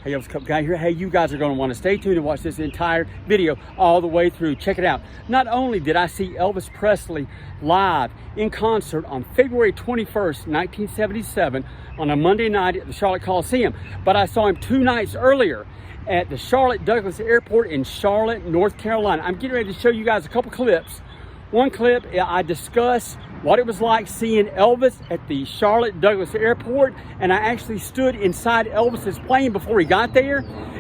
Hey, ElvisCupGuy here. Hey, you guys are going to want to stay tuned and watch this entire video all the way through. Check it out. Not only did I see Elvis Presley live in concert on February 21st, 1977 on a Monday night at the Charlotte Coliseum, but I saw him 2 nights earlier at the Charlotte Douglas Airport in Charlotte, North Carolina. I'm getting ready to show you guys a couple clips. One clip, I discuss what it was like seeing Elvis at the Charlotte Douglas Airport, and I actually stood inside Elvis's plane before he got there.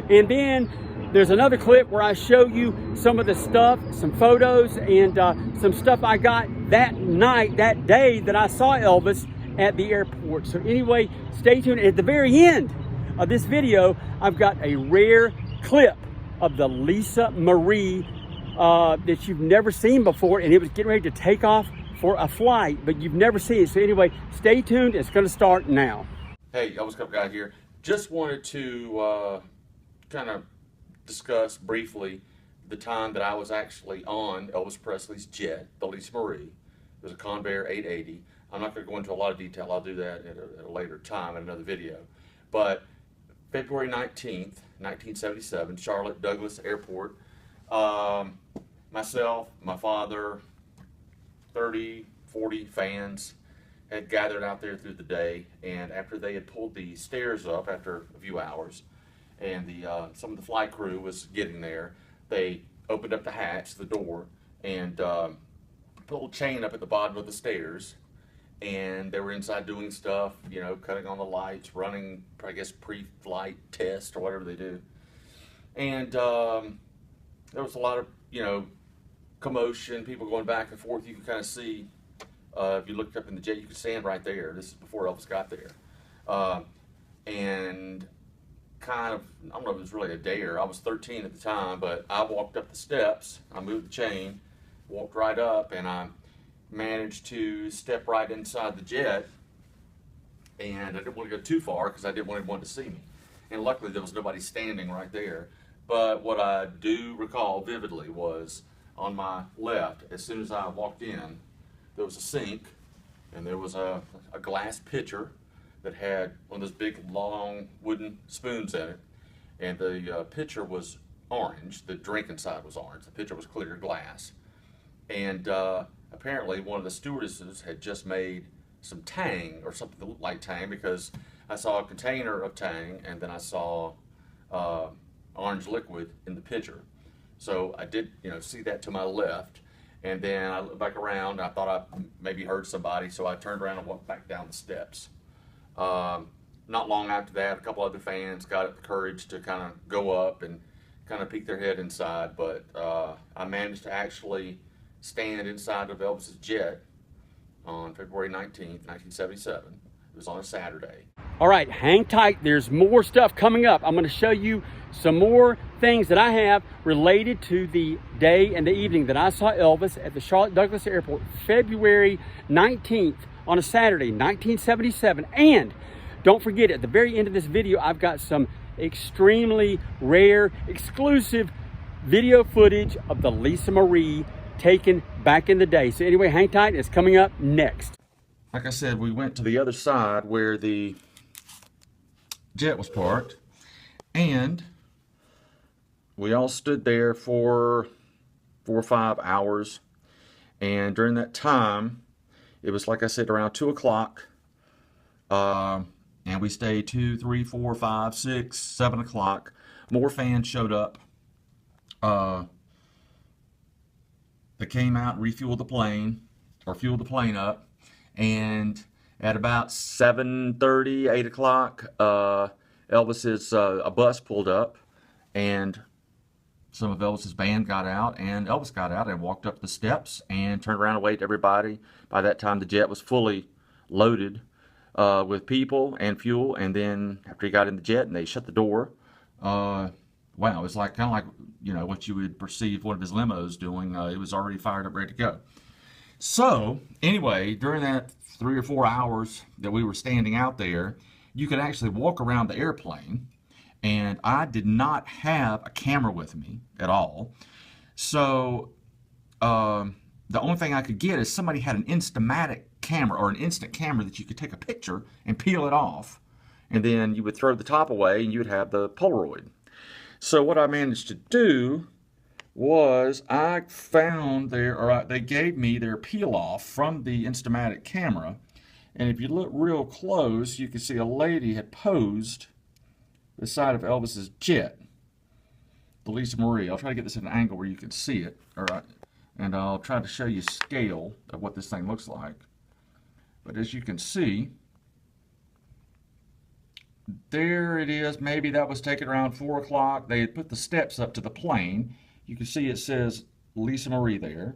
And then there's another clip where I show you some of the stuff, some photos, and some stuff I got that night, that day that I saw Elvis at the airport. So anyway, stay tuned. At the very end of this video, I've got a rare clip of the Lisa Marie that you've never seen before, and it was getting ready to take off for a flight, but you've never seen it. So anyway, stay tuned. It's going to start now. Hey, ElvisCupGuy here. Just wanted to kind of discuss briefly the time that I was actually on Elvis Presley's jet, the Lisa Marie. It was a Convair 880. I'm not going to go into a lot of detail. I'll do that at a later time in another video. But February 19th, 1977, Charlotte Douglas Airport. Myself, my father, 30, 40 fans had gathered out there through the day, and after they had pulled the stairs up after a few hours, and some of the flight crew was getting there, they opened up the hatch, the door, and pulled a chain up at the bottom of the stairs, and they were inside doing stuff, you know, cutting on the lights, running, I guess, pre-flight test or whatever they do. And there was a lot of, you know, commotion, people going back and forth. You can kind of see, if you looked up in the jet, you could stand right there. This is before Elvis got there. And kind of, I don't know if it was really a dare. I was 13 at the time, but I walked up the steps, I moved the chain, walked right up, and I managed to step right inside the jet. And I didn't want to go too far because I didn't want anyone to see me. And luckily there was nobody standing right there. But what I do recall vividly was on my left, as soon as I walked in, there was a sink, and there was a glass pitcher that had one of those big, long wooden spoons in it, and the pitcher was orange. The drink inside was orange. The pitcher was clear glass. And apparently one of the stewardesses had just made some Tang, or something that looked like Tang, because I saw a container of Tang, and then I saw orange liquid in the pitcher. So I did, you know, see that to my left, and then I looked back around. I thought I maybe heard somebody, so I turned around and walked back down the steps. Not long after that, a couple other fans got up the courage to kind of go up and kind of peek their head inside, but I managed to actually stand inside of Elvis's jet on February 19th, 1977. It was on a Saturday. All right, hang tight. There's more stuff coming up. I'm going to show you some more things that I have related to the day and the evening that I saw Elvis at the Charlotte Douglas Airport, February 19th on a Saturday, 1977. And don't forget, at the very end of this video, I've got some extremely rare, exclusive video footage of the Lisa Marie taken back in the day. So anyway, hang tight. It's coming up next. Like I said, we went to the other side where the jet was parked, and we all stood there for 4 or 5 hours. And during that time, it was, like I said, around 2 o'clock, and we stayed 2, 3, 4, 5, 6, 7 o'clock. More fans showed up. They came out and refueled the plane, or fueled the plane up. And at about 7:30, 8 o'clock, Elvis's a bus pulled up, and some of Elvis's band got out, and Elvis got out and walked up the steps and turned around and waved to everybody. By that time, the jet was fully loaded with people and fuel. And then after he got in the jet and they shut the door, wow, it was like kind of like, you know, what you would perceive one of his limos doing. It was already fired up, ready to go. So anyway, during that 3 or 4 hours that we were standing out there, you could actually walk around the airplane, and I did not have a camera with me at all. So the only thing I could get is somebody had an Instamatic camera, or an instant camera that you could take a picture and peel it off and then you would throw the top away and you would have the Polaroid. So what I managed to do was I found they gave me their peel off from the Instamatic camera, and if you look real close, you can see a lady had posed beside of Elvis's jet, the Lisa Marie. I'll try to get this at an angle where you can see it, all right, and I'll try to show you scale of what this thing looks like. But as you can see, there it is. Maybe that was taken around 4 o'clock. They had put the steps up to the plane. You can see it says Lisa Marie there,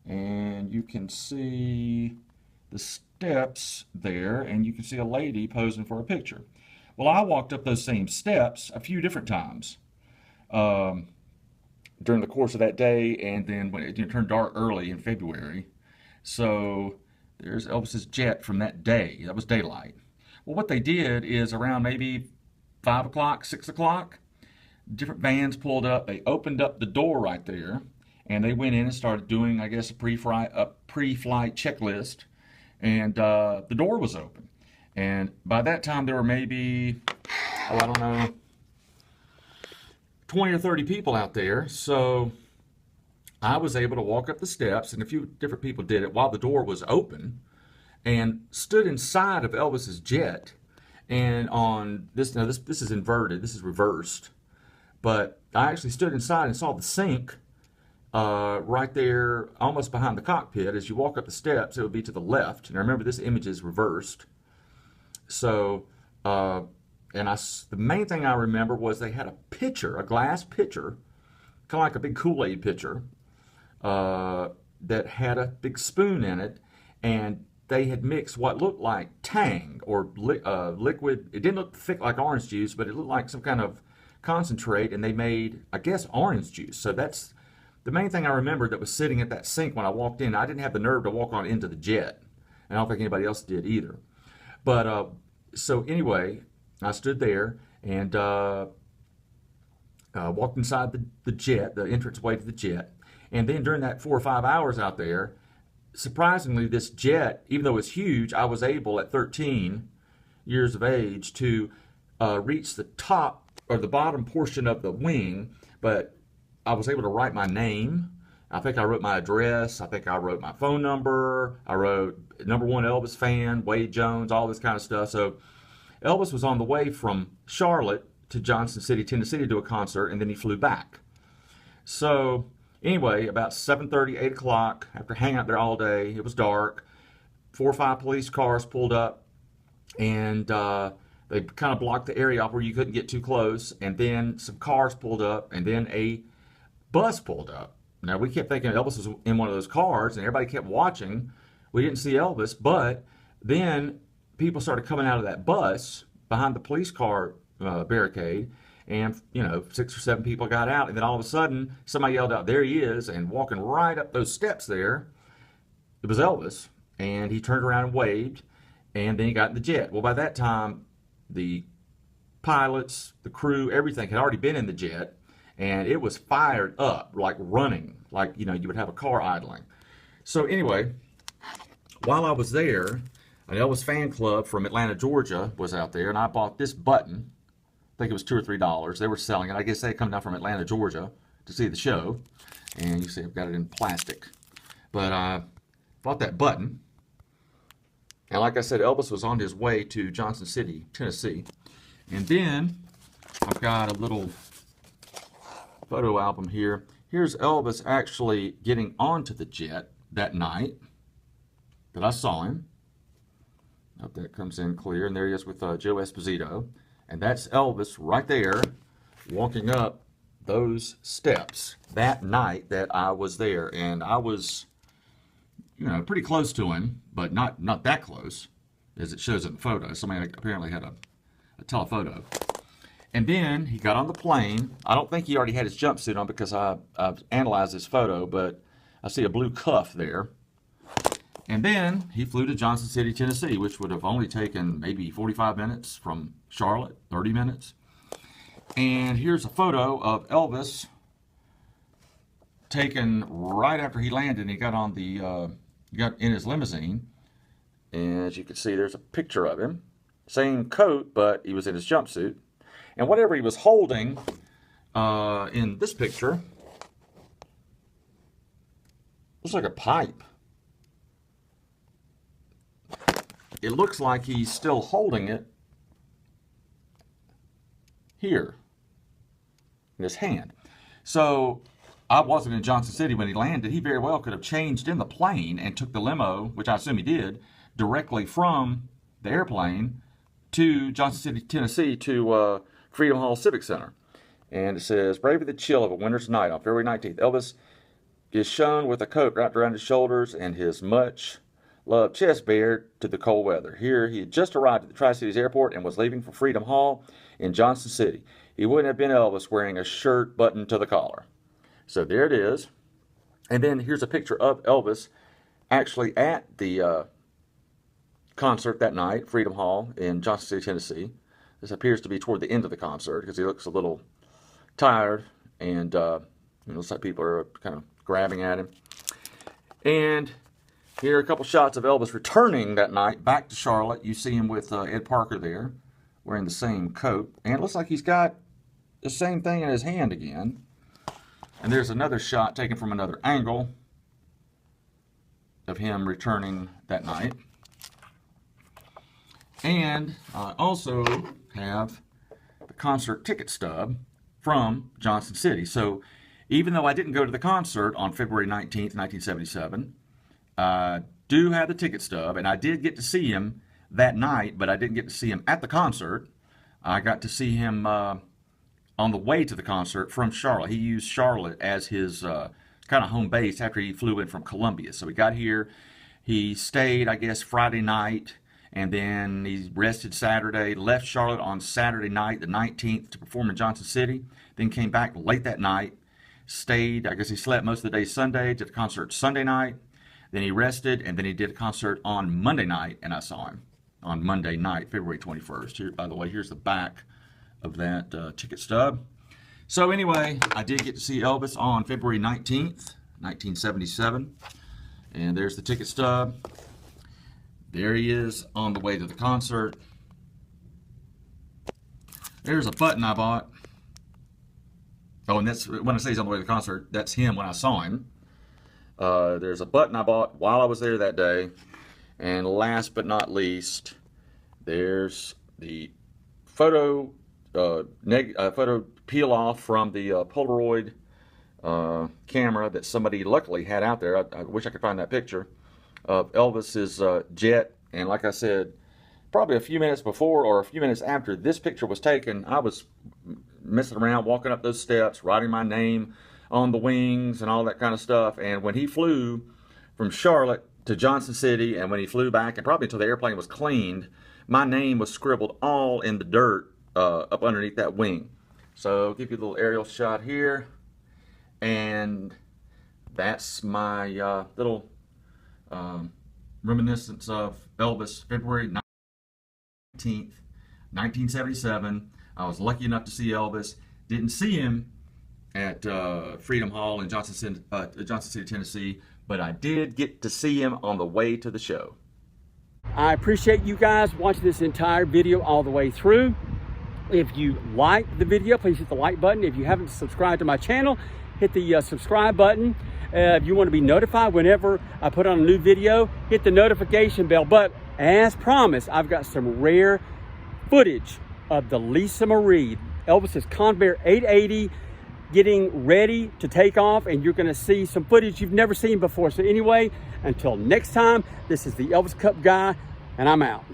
and you can see the steps there, and you can see a lady posing for a picture. Well, I walked up those same steps a few different times during the course of that day, and then when it turned dark early in February. So there's Elvis's jet from that day. That was daylight. Well, what they did is around maybe 5 o'clock, 6 o'clock, different vans pulled up. They opened up the door right there, and they went in and started doing, I guess, a pre-flight checklist, and the door was open. And by that time, there were maybe, I don't know, 20 or 30 people out there. So I was able to walk up the steps, and a few different people did it while the door was open, and stood inside of Elvis's jet. And on this, now this is inverted, this is reversed, but I actually stood inside and saw the sink right there, almost behind the cockpit. As you walk up the steps, it would be to the left. And I remember this image is reversed. So, the main thing I remember was they had a pitcher, a glass pitcher, kind of like a big Kool-Aid pitcher, that had a big spoon in it, and they had mixed what looked like Tang or liquid. It didn't look thick like orange juice, but it looked like some kind of concentrate, and they made, I guess, orange juice. So that's the main thing I remember that was sitting at that sink when I walked in. I didn't have the nerve to walk on into the jet, and I don't think anybody else did either. But so anyway, I stood there and walked inside the jet, the entranceway to the jet, and then during that 4 or 5 hours out there, surprisingly, this jet, even though it's huge, I was able at 13 years of age to reach the top or the bottom portion of the wing, but I was able to write my name. I think I wrote my address. I think I wrote my phone number. I wrote #1 Elvis fan, Wade Jones, all this kind of stuff. So Elvis was on the way from Charlotte to Johnson City, Tennessee to do a concert, and then he flew back. So anyway, about 7:30, 8 o'clock, after hanging out there all day, it was dark, 4 or 5 police cars pulled up, and they kind of blocked the area off where you couldn't get too close, and then some cars pulled up, and then a bus pulled up. Now, we kept thinking Elvis was in one of those cars, and everybody kept watching. We didn't see Elvis, but then people started coming out of that bus behind the police car barricade, and 6 or 7 people got out, and then all of a sudden somebody yelled out, "There he is!" And walking right up those steps there, it was Elvis, and he turned around and waved, and then he got in the jet. Well, by that time, the pilots, the crew, everything had already been in the jet, and it was fired up, like running, like you would have a car idling. So anyway, while I was there, an Elvis fan club from Atlanta, Georgia was out there, and I bought this button. I think it was $2 or $3. They were selling it. I guess they come down from Atlanta, Georgia to see the show. And you see I've got it in plastic. But I bought that button. And like I said, Elvis was on his way to Johnson City, Tennessee. And then I've got a little photo album here. Here's Elvis actually getting onto the jet that night that I saw him. I hope that comes in clear. And there he is with Joe Esposito. And that's Elvis right there walking up those steps that night that I was there. And I was, pretty close to him, but not that close, as it shows in the photo. Somebody apparently had a telephoto. And then he got on the plane. I don't think he already had his jumpsuit on because I've analyzed this photo, but I see a blue cuff there. And then he flew to Johnson City, Tennessee, which would have only taken maybe 45 minutes from Charlotte, 30 minutes. And here's a photo of Elvis taken right after he landed. He got on got in his limousine. And as you can see, there's a picture of him Same coat, but he was in his jumpsuit. And whatever he was holding in this picture looks like a pipe. It looks like he's still holding it here in his hand. So I wasn't in Johnson City when he landed. He very well could have changed in the plane and took the limo, which I assume he did, directly from the airplane to Johnson City, Tennessee, to Freedom Hall Civic Center. And it says, braving the chill of a winter's night on February 19th, Elvis is shown with a coat wrapped around his shoulders and his much-loved chest bared to the cold weather. Here, he had just arrived at the Tri-Cities Airport and was leaving for Freedom Hall in Johnson City. He wouldn't have been Elvis wearing a shirt buttoned to the collar. So there it is. And then here's a picture of Elvis actually at the concert that night, Freedom Hall in Johnson City, Tennessee. This appears to be toward the end of the concert because he looks a little tired, and looks like people are kind of grabbing at him. And here are a couple shots of Elvis returning that night back to Charlotte. You see him with Ed Parker there, wearing the same coat. And it looks like he's got the same thing in his hand again. And there's another shot taken from another angle of him returning that night. And I also have the concert ticket stub from Johnson City. So even though I didn't go to the concert on February 19th, 1977, I do have the ticket stub, and I did get to see him that night, but I didn't get to see him at the concert. I got to see him on the way to the concert from Charlotte. He used Charlotte as his kind of home base after he flew in from Columbia. So he got here, he stayed, I guess, Friday night, and then he rested Saturday, left Charlotte on Saturday night, the 19th, to perform in Johnson City, then came back late that night, stayed, I guess he slept most of the day Sunday, did the concert Sunday night, then he rested, and then he did a concert on Monday night, and I saw him on Monday night, February 21st. Here, by the way, here's the back of that ticket stub. So anyway, I did get to see Elvis on February 19th, 1977, and there's the ticket stub. There he is on the way to the concert. There's a button I bought. Oh, and that's when I say he's on the way to the concert, that's him when I saw him. There's a button I bought while I was there that day. And last but not least, there's the photo peel off from the Polaroid camera that somebody luckily had out there. I wish I could find that picture of Elvis's jet. And like I said, probably a few minutes before or a few minutes after this picture was taken, I was messing around, walking up those steps, writing my name on the wings and all that kind of stuff. And when he flew from Charlotte to Johnson City, and when he flew back, and probably until the airplane was cleaned, my name was scribbled all in the dirt up underneath that wing. So I'll give you a little aerial shot here, and that's my little reminiscence of Elvis, February 19th, 1977. I was lucky enough to see Elvis. Didn't see him at Freedom Hall in Johnson City, Tennessee, but I did get to see him on the way to the show. I appreciate you guys watching this entire video all the way through. If you like the video, please hit the like button. If you haven't subscribed to my channel, hit the subscribe button. If you want to be notified whenever I put on a new video, hit the notification bell. But as promised, I've got some rare footage of the Lisa Marie, Elvis's Convair 880, getting ready to take off, and you're going to see some footage you've never seen before. So anyway, until next time, this is the Elvis Cup Guy, and I'm out.